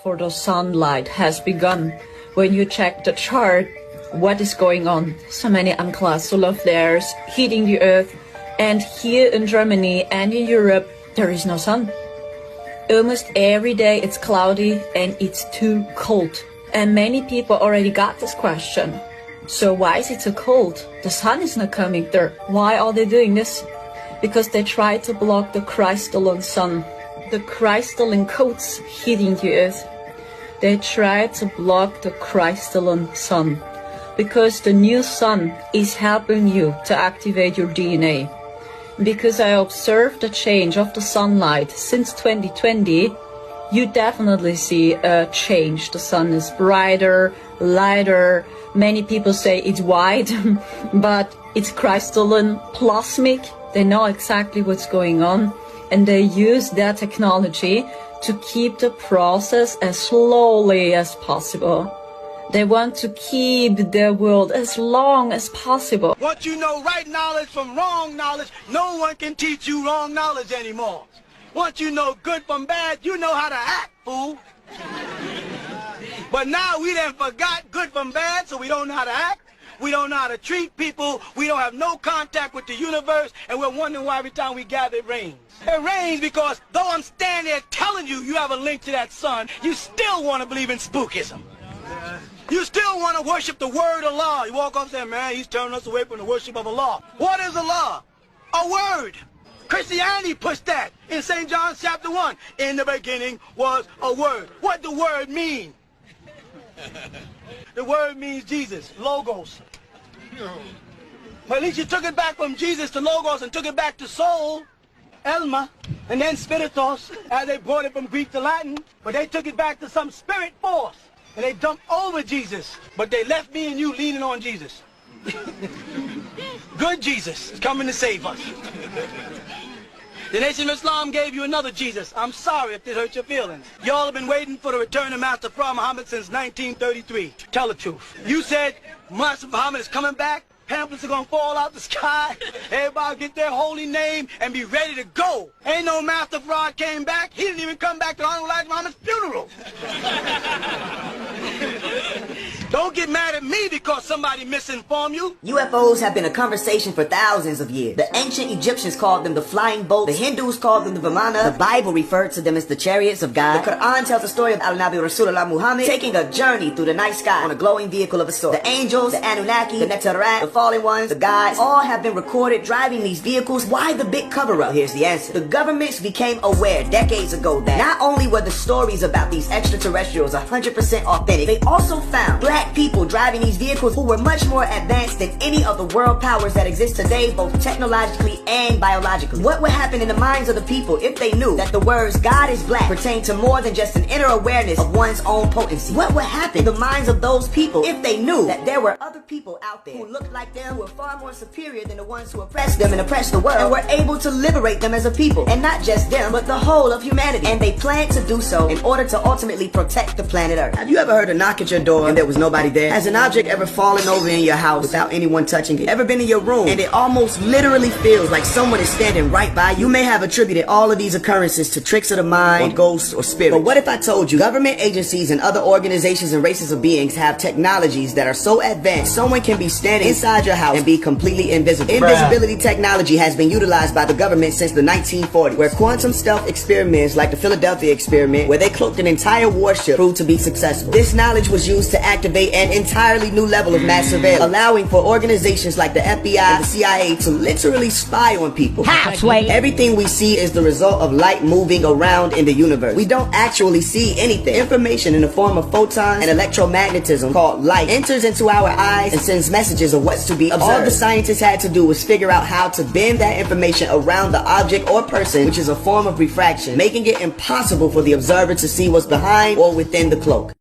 for the sunlight has begun. When you check the chart, what is going on? So many unclassed solar flares heating the earth, and here in Germany and in Europe, there is no sun. Almost every day it's cloudy and it's too cold. And many people already got this question. So why is it so cold? The sun is not coming there. Why are they doing this? Because they try to block the crystalline sun. The crystalline coats heating the earth. They try to block the crystalline sun. Because the new sun is helping you to activate your DNA. Because I observed the change of the sunlight since 2020, you definitely see a change. The sun is brighter, lighter. Many people say it's white, but it's crystalline, plasmic. They know exactly what's going on, and they use that technology to keep the process as slowly as possible. They want to keep their world as long as possible. Once you know right knowledge from wrong knowledge, no one can teach you wrong knowledge anymore. Once you know good from bad, you know how to act, fool. But now we done forgot good from bad, so we don't know how to act. We don't know how to treat people. We don't have no contact with the universe, and we're wondering why every time we gather it rains. It rains because though I'm standing there telling you you have a link to that sun, you still want to believe in spookism. You still want to worship the word of Allah. You walk up saying, man, he's turning us away from the worship of Allah. What is Allah? A word. Christianity pushed that in St. John chapter 1. In the beginning was a word. What the word mean? The word means Jesus, Logos. But at least you took it back from Jesus to Logos and took it back to soul, Elma, and then Spiritos, as they brought it from Greek to Latin. But they took it back to some spirit force. And they dumped over Jesus, but they left me and you leaning on Jesus. Good Jesus is coming to save us. The Nation of Islam gave you another Jesus. I'm sorry if this hurt your feelings. Y'all have been waiting for the return of Master Prophet Muhammad since 1933. Tell the truth. You said Master Muhammad is coming back. Pamphlets are gonna fall out the sky. Everybody get their holy name and be ready to go. Ain't no Master Fraud came back. He didn't even come back to Honorable Elijah Muhammad's funeral. Don't get mad at me because somebody misinformed you. UFOs have been a conversation for thousands of years. The ancient Egyptians called them the flying boats. The Hindus called them the Vimana. The Bible referred to them as the chariots of God. The Quran tells the story of Al-Nabi Rasulullah Muhammad taking a journey through the night sky on a glowing vehicle of a sort. The angels, the Anunnaki, the Nectarat, the fallen ones, the gods, all have been recorded driving these vehicles. Why the big cover-up? Here's the answer. The governments became aware decades ago that not only were the stories about these extraterrestrials 100% authentic, they also found black people driving these vehicles who were much more advanced than any of the world powers that exist today, both technologically and biologically. What would happen in the minds of the people if they knew that the words God is black pertain to more than just an inner awareness of one's own potency? What would happen in the minds of those people if they knew that there were other people out there who looked like them, who were far more superior than the ones who oppressed them and oppressed the world, and were able to liberate them as a people? And not just them, but the whole of humanity. And they planned to do so in order to ultimately protect the planet Earth. Have you ever heard a knock at your door and there was nobody there? Has an object ever fallen over in your house without anyone touching it? Ever been in your room and it almost literally feels like someone is standing right by you? You may have attributed all of these occurrences to tricks of the mind, or ghosts, or spirits. But what if I told you government agencies and other organizations and races of beings have technologies that are so advanced someone can be standing inside your house and be completely invisible? Invisibility technology has been utilized by the government since the 1940s, where quantum stealth experiments like the Philadelphia experiment, where they cloaked an entire warship, proved to be successful. This knowledge was used to activate an entirely new level of mass surveillance, allowing for organizations like the FBI and the CIA to literally spy on people. Halfway. Everything we see is the result of light moving around in the universe. We don't actually see anything. Information in the form of photons and electromagnetism called light enters into our eyes and sends messages of what's to be observed. All the scientists had to do was figure out how to bend that information around the object or person, which is a form of refraction, making it impossible for the observer to see what's behind or within the cloak.